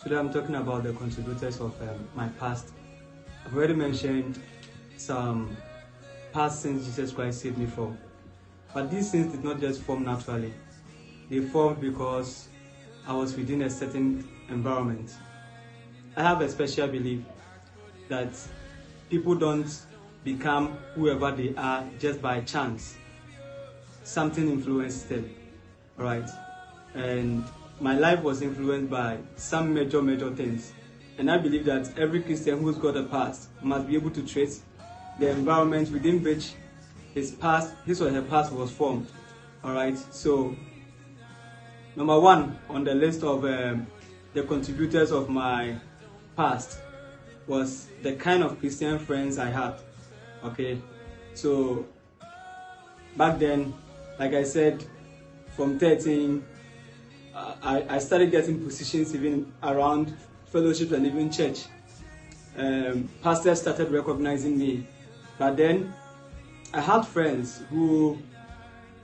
Today I'm talking about the contributors of my past. I've already mentioned some past sins Jesus Christ saved me from. But these sins did not just form naturally. They formed because I was within a certain environment. I have a special belief that people don't become whoever they are just by chance. Something influenced them, alright? And my life was influenced by some major things. And I believe that every Christian who's got a past must be able to trace the environment within which his or her past was formed. Alright, so number one on the list of the contributors of my past was the kind of Christian friends I had. Okay, so back then, like I said, from 13, I started getting positions even around fellowship and even church. Pastors started recognizing me, but then I had friends who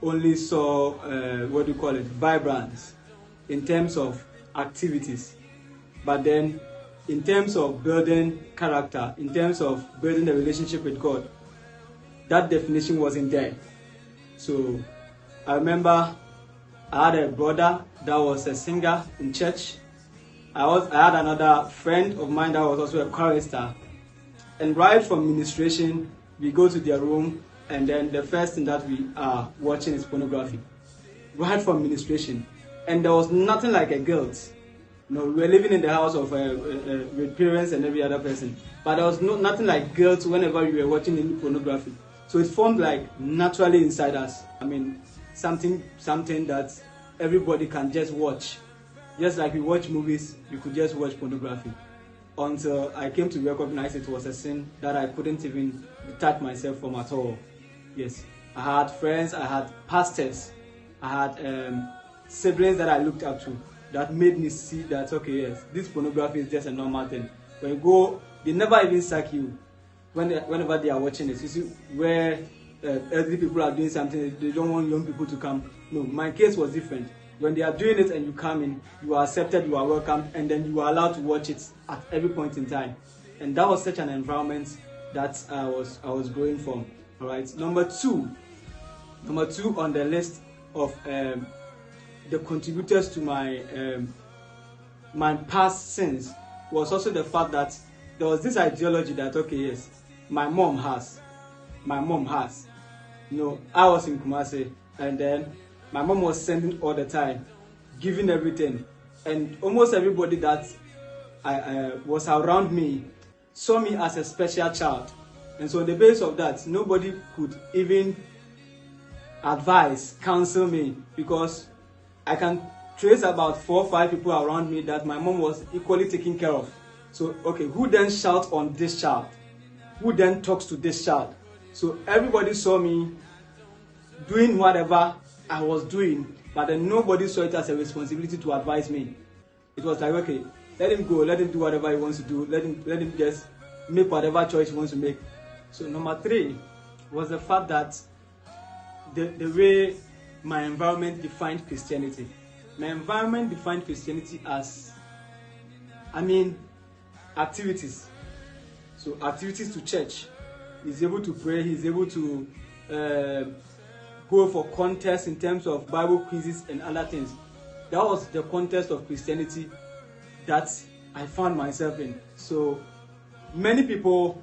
only saw vibrance in terms of activities, but then in terms of building character, in terms of building a relationship with God, that definition wasn't there. So I remember I had a brother that was a singer in church. I had another friend of mine that was also a chorister. And right from ministration, we go to their room, and then the first thing that we are watching is pornography. Right from ministration. And there was nothing like a guilt. We were living in the house of with parents and every other person. But there was nothing like guilt whenever we were watching any pornography. So it formed like naturally inside us. I mean, something that everybody can just watch. Just like we watch movies, you could just watch pornography. Until I came to recognize it was a sin that I couldn't even detach myself from at all. Yes, I had friends, I had pastors, I had siblings that I looked up to that made me see that, okay, yes, this pornography is just a normal thing. When you go, they never even sack you whenever they are watching it. You see, where elderly people are doing something, they don't want young people to come. No, my case was different. When they are doing it and you come in, you are accepted, you are welcome, and then you are allowed to watch it at every point in time. And that was such an environment that I was growing from. All right. Number two on the list of the contributors to my past sins was also the fact that there was this ideology that, okay, yes, my mom has. I was in Kumasi, and then my mom was sending all the time, giving everything, and almost everybody that was around me saw me as a special child. And so on the basis of that, nobody could even counsel me, because I can trace about 4 or 5 people around me that my mom was equally taking care of. So, okay, who then shouts on this child? Who then talks to this child? So everybody saw me doing whatever I was doing, but then nobody saw it as a responsibility to advise me. It was like, okay, let him go, let him do whatever he wants to do, let him just make whatever choice he wants to make. So number 3 was the fact that the way my environment defined Christianity. My environment defined Christianity as, activities. So activities to church. He's able to pray, he's able to go for contests in terms of Bible quizzes and other things. That was the context of Christianity that I found myself in. So many people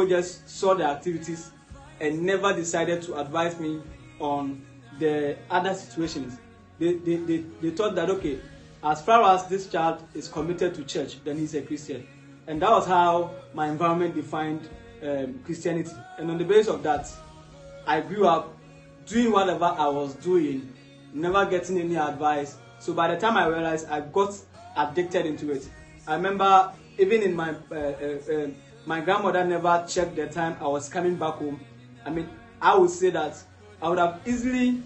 just saw the activities and never decided to advise me on the other situations. They thought that, okay, as far as this child is committed to church, then he's a Christian. And that was how my environment defined Christianity. And on the basis of that, I grew up doing whatever I was doing, never getting any advice. So by the time I realized, I got addicted into it. I remember even in my grandmother never checked the time I was coming back home. I would say that I would have easily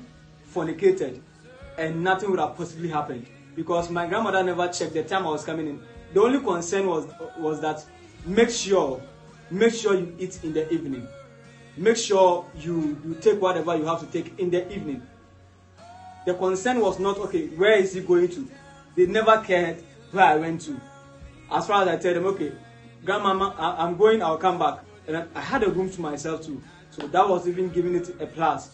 fornicated and nothing would have possibly happened, because my grandmother never checked the time I was coming in. The only concern was that make sure you eat in the evening. Make sure you take whatever you have to take in the evening. The concern was not, okay, where is he going to? They never cared where I went to. As far as I tell them, okay, grandmama, I'm going, I'll come back. And I had a room to myself too. So that was even giving it a plus.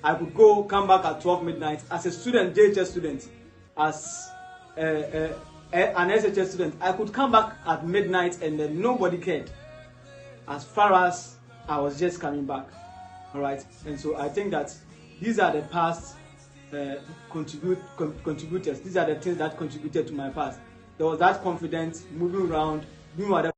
I could go, come back at 12 midnight. As a student, JHS student, as an SHS student, I could come back at midnight and then nobody cared. As far as I was just coming back. Alright? And so I think that these are the past contributors. These are the things that contributed to my past. There was that confidence, moving around, doing whatever.